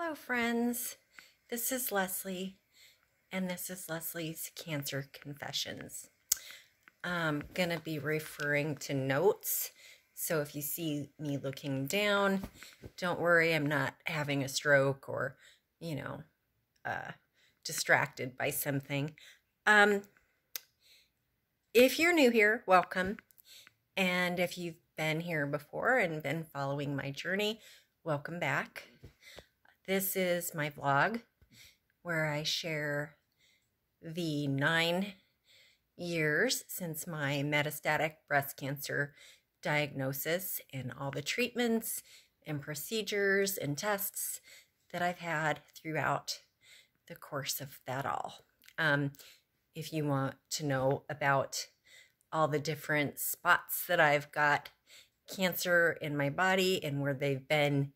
Hello, friends. This is Leslie, and this is Leslie's Cancer Confessions. I'm going to be referring to notes, so if you see me looking down, don't worry, I'm not having a stroke or, distracted by something. If you're new here, welcome. And if you've been here before and been following my journey, welcome back. This is my vlog where I share the 9 years since my metastatic breast cancer diagnosis and all the treatments and procedures and tests that I've had throughout the course of that all. If you want to know about all the different spots that I've got cancer in my body and where they've been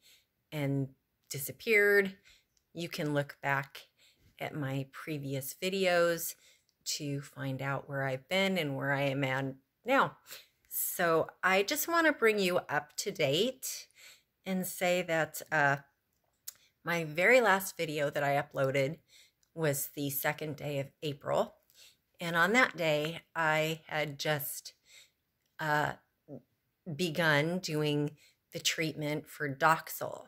and disappeared, you can look back at my previous videos to find out where I've been and where I am at now. So I just want to bring you up to date and say that my very last video that I uploaded was the 2nd day of April. And on that day, I had just begun doing the treatment for Doxil,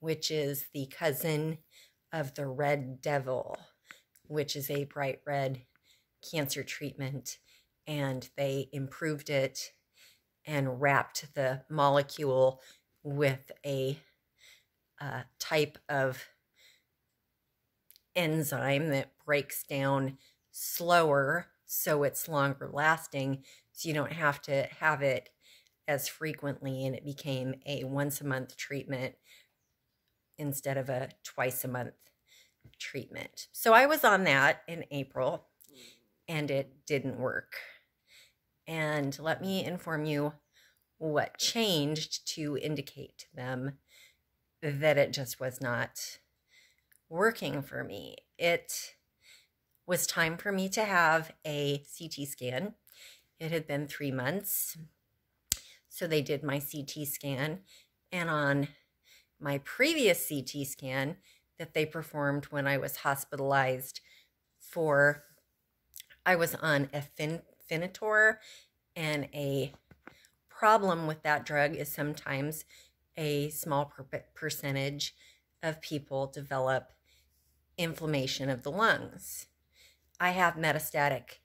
which is the cousin of the Red Devil, which is a bright red cancer treatment. And they improved it and wrapped the molecule with a type of enzyme that breaks down slower, so it's longer lasting, so you don't have to have it as frequently, and it became a once-a-month treatment instead of a twice-a-month treatment. So I was on that in April, and it didn't work. And let me inform you what changed to indicate to them that it just was not working for me. It was time for me to have a CT scan. It had been 3 months. So they did my CT scan, and on my previous CT scan that they performed when I was hospitalized I was on Afinitor, and a problem with that drug is sometimes a small percentage of people develop inflammation of the lungs. I have metastatic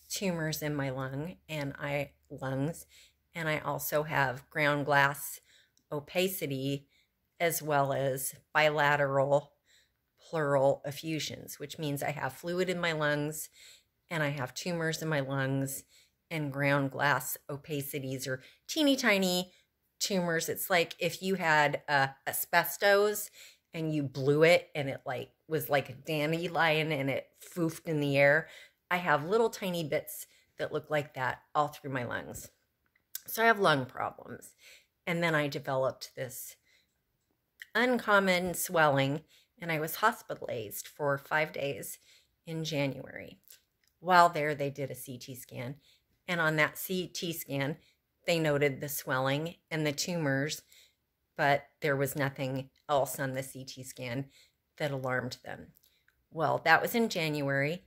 tumors in my lungs, and I also have ground glass opacity, as well as bilateral pleural effusions, which means I have fluid in my lungs and I have tumors in my lungs, and ground glass opacities are teeny tiny tumors. It's like if you had asbestos and you blew it and it was like a dandelion and it foofed in the air. I have little tiny bits that look like that all through my lungs. So I have lung problems. And then I developed this uncommon swelling, and I was hospitalized for 5 days in January. While there, they did a CT scan. And on that CT scan, they noted the swelling and the tumors, but there was nothing else on the CT scan that alarmed them. Well, that was in January.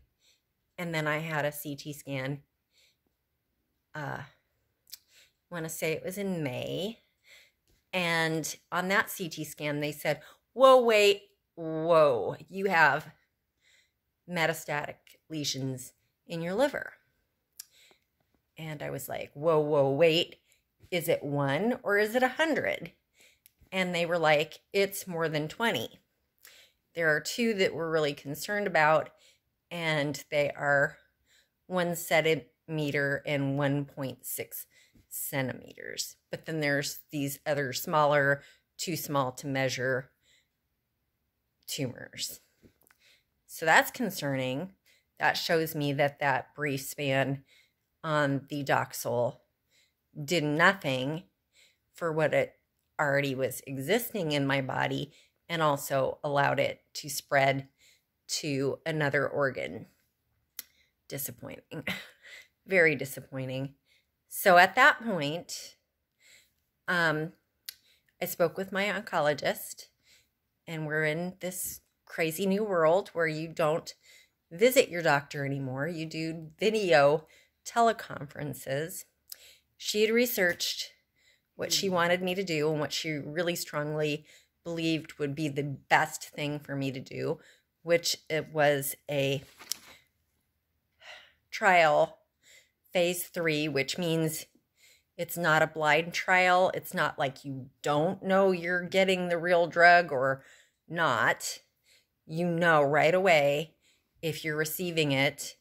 And then I had a CT scan, I want to say it was in May. And on that CT scan, they said, whoa, you have metastatic lesions in your liver. And I was like, whoa, wait, is it 1 or is it 100? And they were like, it's more than 20. There are 2 that we're really concerned about, and they are 1 centimeter and 1.6 centimeters. But then there's these other smaller, too small to measure tumors. So that's concerning. That shows me that brief span on the Doxil did nothing for what it already was existing in my body, and also allowed it to spread to another organ. Disappointing. Very disappointing. So at that point, I spoke with my oncologist, And we're in this crazy new world where you don't visit your doctor anymore. You do video teleconferences. She had researched what she wanted me to do and what she really strongly believed would be the best thing for me to do, which it was a trial, phase 3, which means it's not a blind trial. It's not like you don't know you're getting the real drug or not. You know right away if you're receiving it,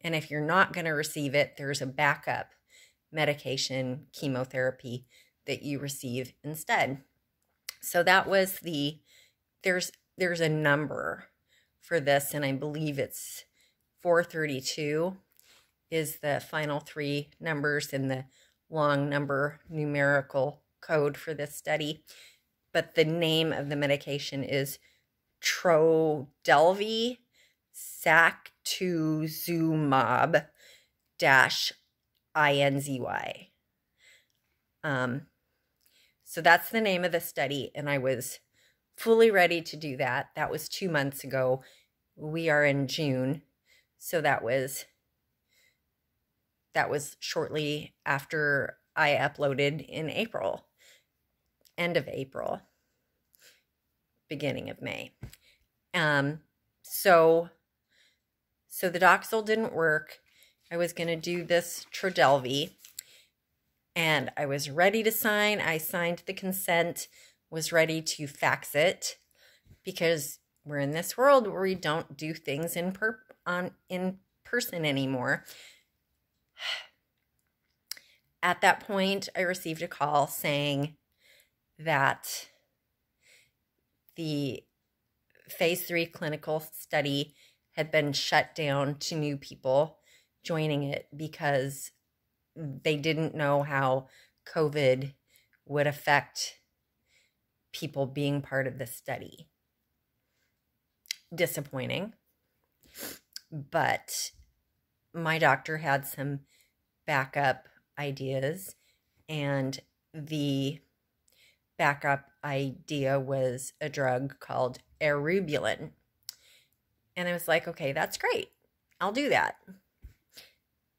and if you're not going to receive it, there's a backup medication, chemotherapy that you receive instead. So that was there's a number for this, and I believe it's 432 is the final 3 numbers in the long number numerical code for this study. But the name of the medication is Trodelvy Sactuzumab -INZY. So that's the name of the study, and I was fully ready to do that. That was 2 months ago. We are in June, so that was shortly after I uploaded in April, end of April, beginning of May. So the Doxil didn't work. I was going to do this Trodelvy, and I was ready to sign. I signed the consent, was ready to fax it, because we're in this world where we don't do things in person anymore. At that point, I received a call saying that the phase 3 clinical study had been shut down to new people joining it because they didn't know how COVID would affect people being part of the study. Disappointing. But my doctor had some backup ideas, and the backup idea was a drug called eribulin. And I was like, okay, that's great. I'll do that.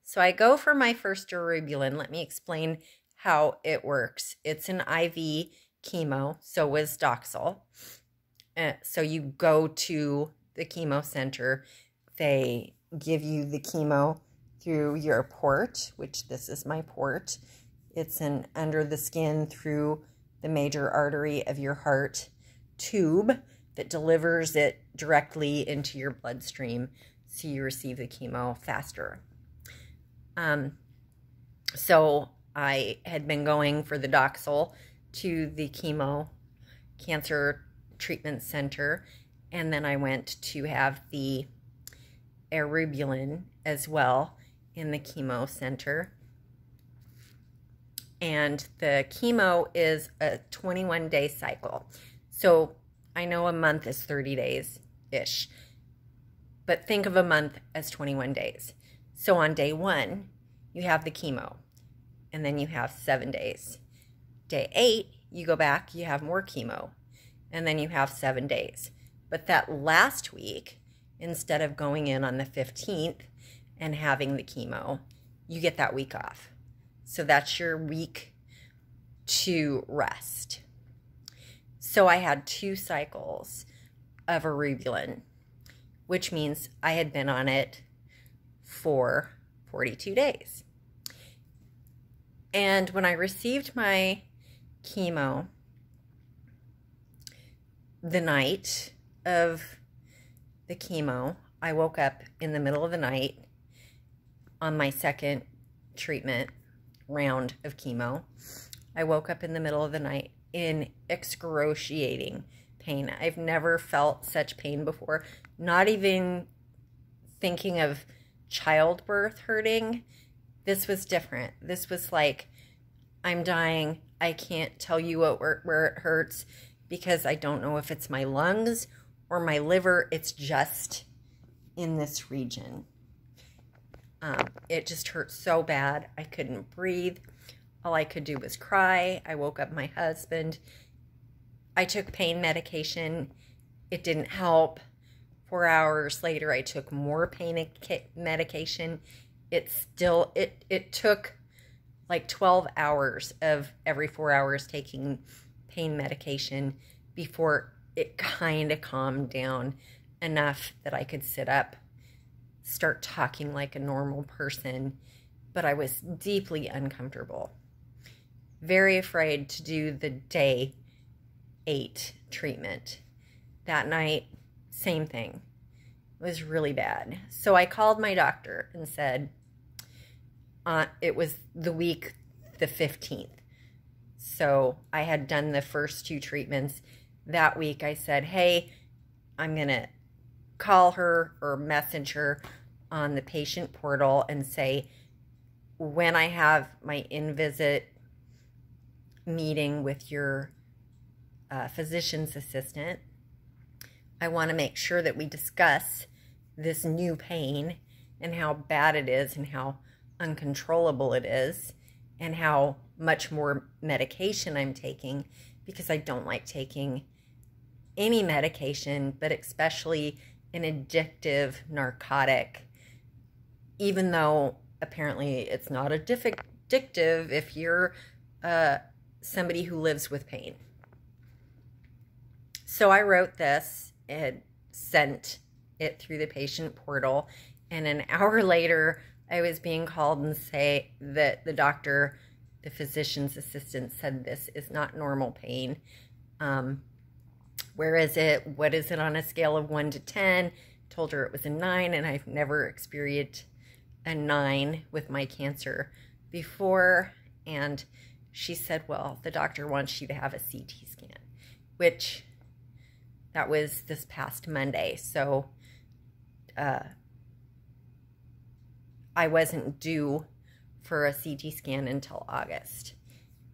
So I go for my first eribulin. Let me explain how it works. It's an IV chemo, so was Doxil. So you go to the chemo center. They give you the chemo through your port, which this is my port. It's an under the skin through the major artery of your heart tube that delivers it directly into your bloodstream, so you receive the chemo faster. So I had been going for the Doxil to the chemo cancer treatment center, and then I went to have the eribulin as well in the chemo center. And the chemo is a 21-day cycle. So I know a month is 30 days-ish, but think of a month as 21 days. So on day 1, you have the chemo, and then you have 7 days. Day 8, you go back, you have more chemo, and then you have 7 days. But that last week, instead of going in on the 15th and having the chemo, you get that week off. So that's your week to rest. So I had 2 cycles of eribulin, which means I had been on it for 42 days. And when I received my chemo, the night of the chemo, I woke up in the middle of the night on my second treatment round of chemo. I woke up in the middle of the night in excruciating pain. I've never felt such pain before, not even thinking of childbirth hurting. This was different. This was like, I'm dying. I can't tell you where it hurts because I don't know if it's my lungs or my liver. It's just in this region. It just hurt so bad. I couldn't breathe. All I could do was cry. I woke up my husband. I took pain medication It didn't help. 4 hours later, I took more pain medication. It took like 12 hours of every 4 hours taking pain medication before it kind of calmed down enough that I could sit up, start talking like a normal person, but I was deeply uncomfortable. Very afraid to do the day 8 treatment. That night, same thing. It was really bad. So I called my doctor and said, it was the week the 15th. So I had done the first 2 treatments. That week I said, hey, I'm going to call her or message her on the patient portal and say, when I have my in-visit meeting with your physician's assistant, I want to make sure that we discuss this new pain and how bad it is and how uncontrollable it is and how much more medication I'm taking, because I don't like taking any medication, but especially an addictive narcotic, even though apparently it's not addictive if you're somebody who lives with pain. So I wrote this and sent it through the patient portal, and an hour later I was being called and say that the doctor, the physician's assistant, said this is not normal pain. Where is it? What is it on a scale of 1 to 10? Told her it was a 9, and I've never experienced a 9 with my cancer before. And she said, well, the doctor wants you to have a CT scan, which that was this past Monday. So I wasn't due for a CT scan until August,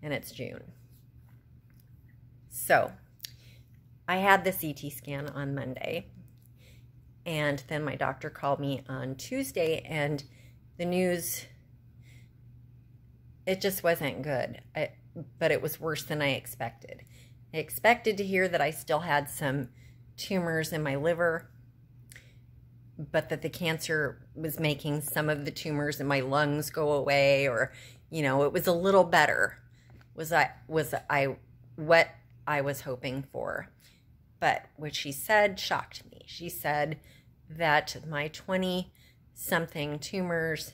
and it's June. So I had the CT scan on Monday, and then my doctor called me on Tuesday, and the news, it just wasn't good, but it was worse than I expected. I expected to hear that I still had some tumors in my liver, but that the cancer was making some of the tumors in my lungs go away, or, you know, it was a little better. Was I what I was hoping for? But what she said shocked me. She said that my 20-something tumors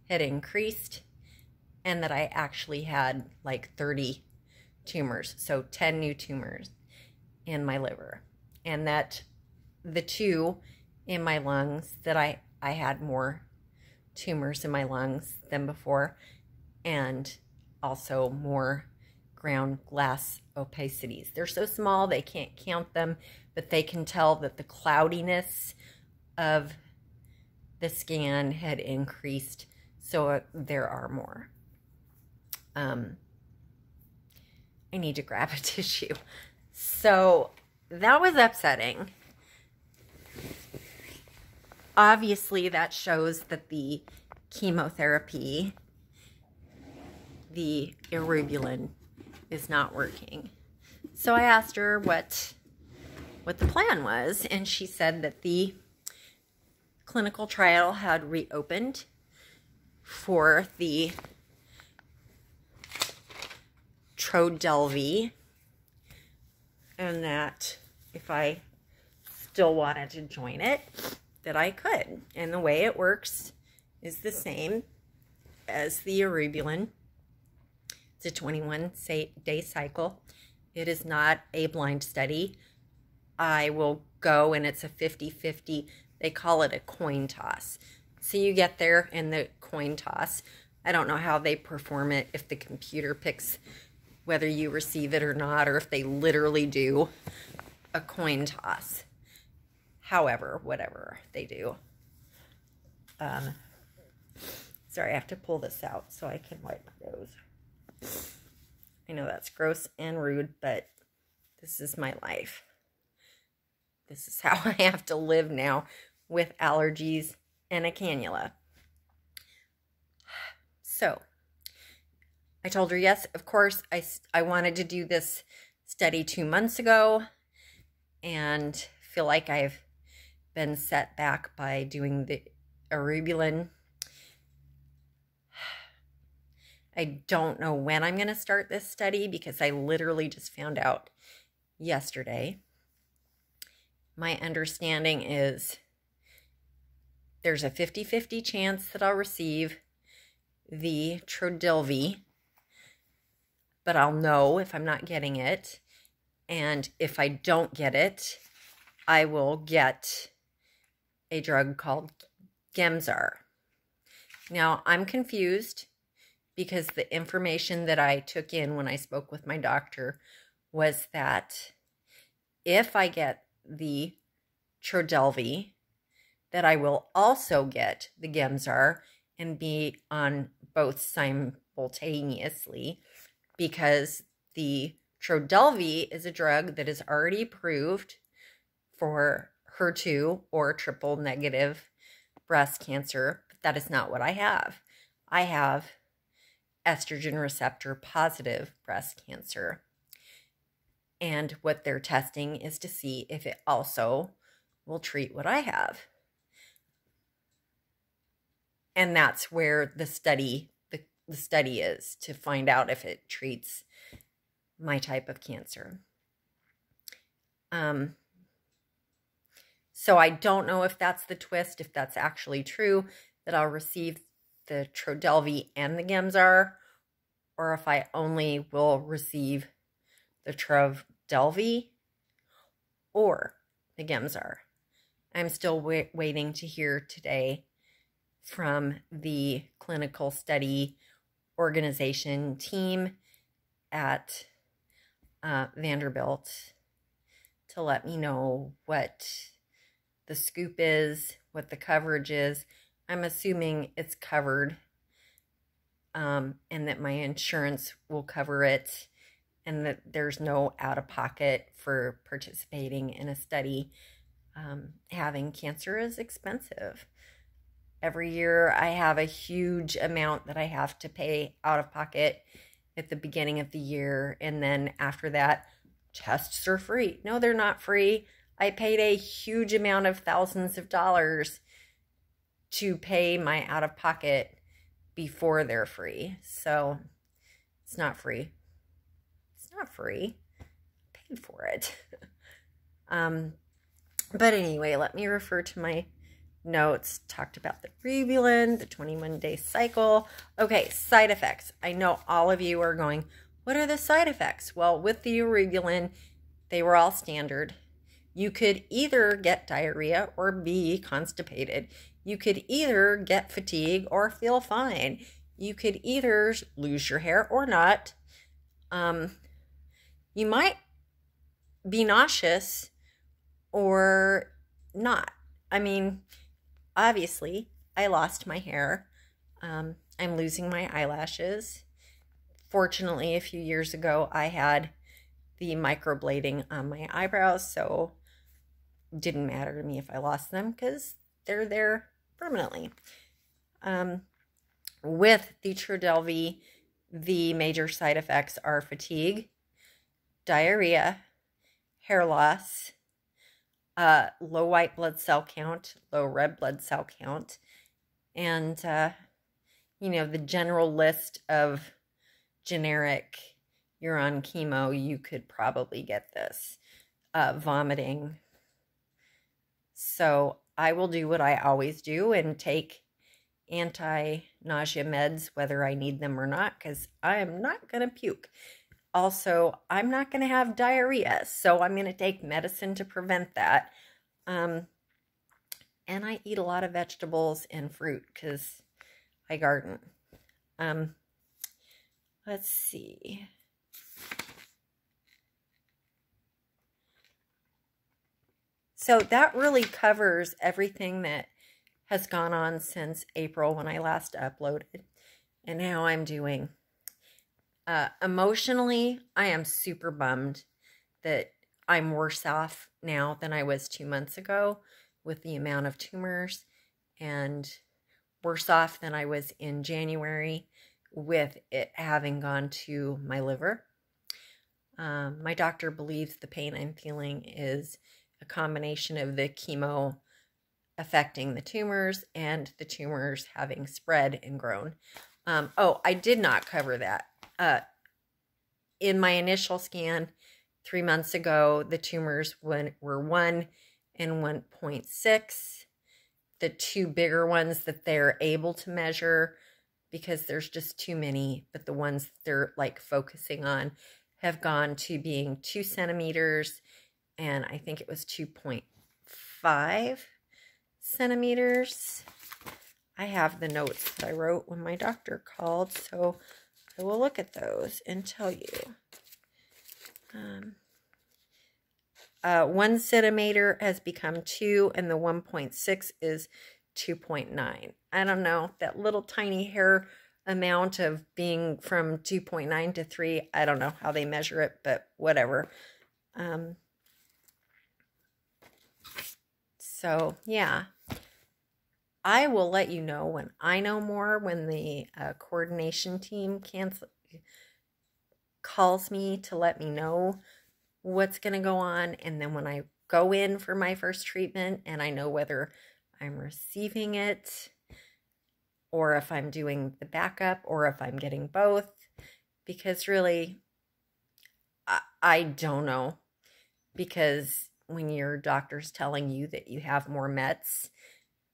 had increased, and that I actually had like 30 tumors, so 10 new tumors in my liver, and that the 2 in my lungs, that I had more tumors in my lungs than before, and also more ground glass opacities. They're so small they can't count them, but they can tell that the cloudiness of the scan had increased, so there are more. I need to grab a tissue. So that was upsetting. Obviously, that shows that the chemotherapy, the eribulin, is not working. So I asked her what the plan was, and she said that the clinical trial had reopened for the Trodelvy, and that if I still wanted to join it, that I could. And the way it works is the same as the eribulin. It's a 21-day cycle. It is not a blind study. I will go, and it's a 50-50. They call it a coin toss. So you get there in the coin toss. I don't know how they perform it, if the computer picks whether you receive it or not, or if they literally do a coin toss. However, whatever they do. Sorry, I have to pull this out so I can wipe my nose. I know that's gross and rude, but this is my life. This is how I have to live now, with allergies and a cannula. So I told her, yes, of course, I wanted to do this study 2 months ago and feel like I've been set back by doing the eribulin. I don't know when I'm going to start this study because I literally just found out yesterday. My understanding is there's a 50-50 chance that I'll receive the Trodelvy, but I'll know if I'm not getting it. And if I don't get it, I will get a drug called Gemzar. Now, I'm confused because the information that I took in when I spoke with my doctor was that if I get the Trodelvy, that I will also get the Gemzar and be on both simultaneously, because the Trodelvy is a drug that is already approved for HER2 or triple negative breast cancer, but that is not what I have. I have estrogen receptor positive breast cancer. And what they're testing is to see if it also will treat what I have. And that's where the study is, to find out if it treats my type of cancer. So I don't know if that's the twist, if that's actually true, that I'll receive the Trodelvy and the Gemzar, or if I only will receive the Trodelvy or the Gemzar. I'm still waiting to hear today from the clinical study organization team at Vanderbilt to let me know what the scoop is, what the coverage is. I'm assuming it's covered, and that my insurance will cover it, and that there's no out-of-pocket for participating in a study. Having cancer is expensive. Every year I have a huge amount that I have to pay out of pocket at the beginning of the year, and then after that, tests are free. No, they're not free. I paid a huge amount of thousands of dollars to pay my out of pocket before they're free. So it's not free. It's not free. I paid for it. But anyway, let me refer to my notes. Talked about the eribulin, the 21-day cycle. Okay, side effects. I know all of you are going, what are the side effects? Well, with the eribulin, they were all standard. You could either get diarrhea or be constipated. You could either get fatigue or feel fine. You could either lose your hair or not. You might be nauseous or not. I mean, obviously, I lost my hair. I'm losing my eyelashes. Fortunately, a few years ago, I had the microblading on my eyebrows, so it didn't matter to me if I lost them because they're there permanently. With the Trodelvy, the major side effects are fatigue, diarrhea, hair loss, low white blood cell count, low red blood cell count, and, the general list of generic, you're on chemo, you could probably get this, vomiting. So I will do what I always do and take anti-nausea meds, whether I need them or not, because I am not going to puke. Also, I'm not going to have diarrhea, so I'm going to take medicine to prevent that. And I eat a lot of vegetables and fruit because I garden. Let's see. So that really covers everything that has gone on since April when I last uploaded and how I'm doing. Emotionally, I am super bummed that I'm worse off now than I was 2 months ago with the amount of tumors, and worse off than I was in January with it having gone to my liver. My doctor believes the pain I'm feeling is a combination of the chemo affecting the tumors and the tumors having spread and grown. Oh, I did not cover that. In my initial scan 3 months ago, the tumors were 1 and 1.6. The two bigger ones that they're able to measure, because there's just too many, but the ones that they're like focusing on have gone to being 2 centimeters, and I think it was 2.5 centimeters. I have the notes that I wrote when my doctor called, so I will look at those and tell you. 1 centimeter has become 2, and the 1.6 is 2.9. I don't know, that little tiny hair amount of being from 2.9 to 3, I don't know how they measure it, but whatever. So yeah, I will let you know when I know more, when the coordination team calls me to let me know what's going to go on. And then when I go in for my first treatment and I know whether I'm receiving it or if I'm doing the backup or if I'm getting both, because really, I don't know, because when your doctor's telling you that you have more mets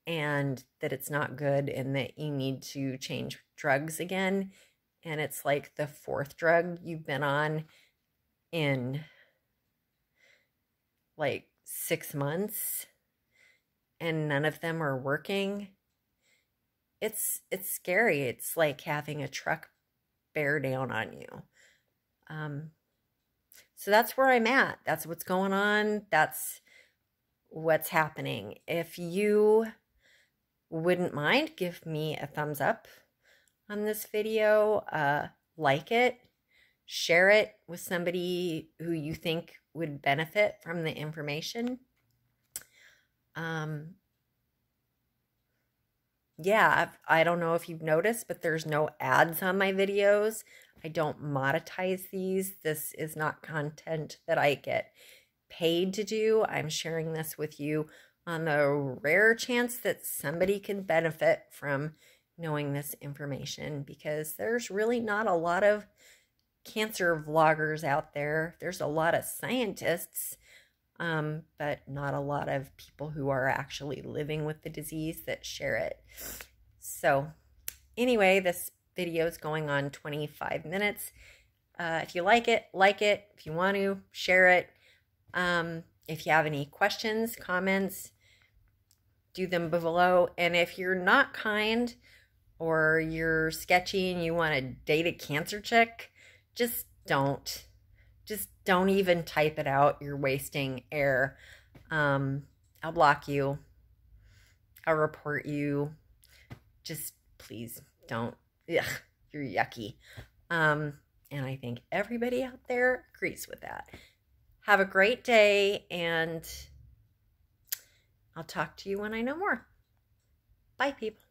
and that it's not good and that you need to change drugs again, and it's like the 4th drug you've been on in like 6 months and none of them are working, it's scary. It's like having a truck bear down on you. So that's where I'm at. That's what's going on. That's what's happening. If you wouldn't mind, give me a thumbs up on this video. Like it. Share it with somebody who you think would benefit from the information. Yeah, I don't know if you've noticed, but there's no ads on my videos. I don't monetize these. This is not content that I get paid to do. I'm sharing this with you on the rare chance that somebody can benefit from knowing this information, because there's really not a lot of cancer vloggers out there. There's a lot of scientists, but not a lot of people who are actually living with the disease that share it. So anyway, this video is going on 25 minutes. If you like it, like it. If you want to, share it. If you have any questions, comments, do them below. And if you're not kind or you're sketchy and you want to date a cancer chick, just don't. Just don't even type it out. You're wasting air. I'll block you. I'll report you. Just please don't. Ugh, you're yucky. And I think everybody out there agrees with that. Have a great day, and I'll talk to you when I know more. Bye, people.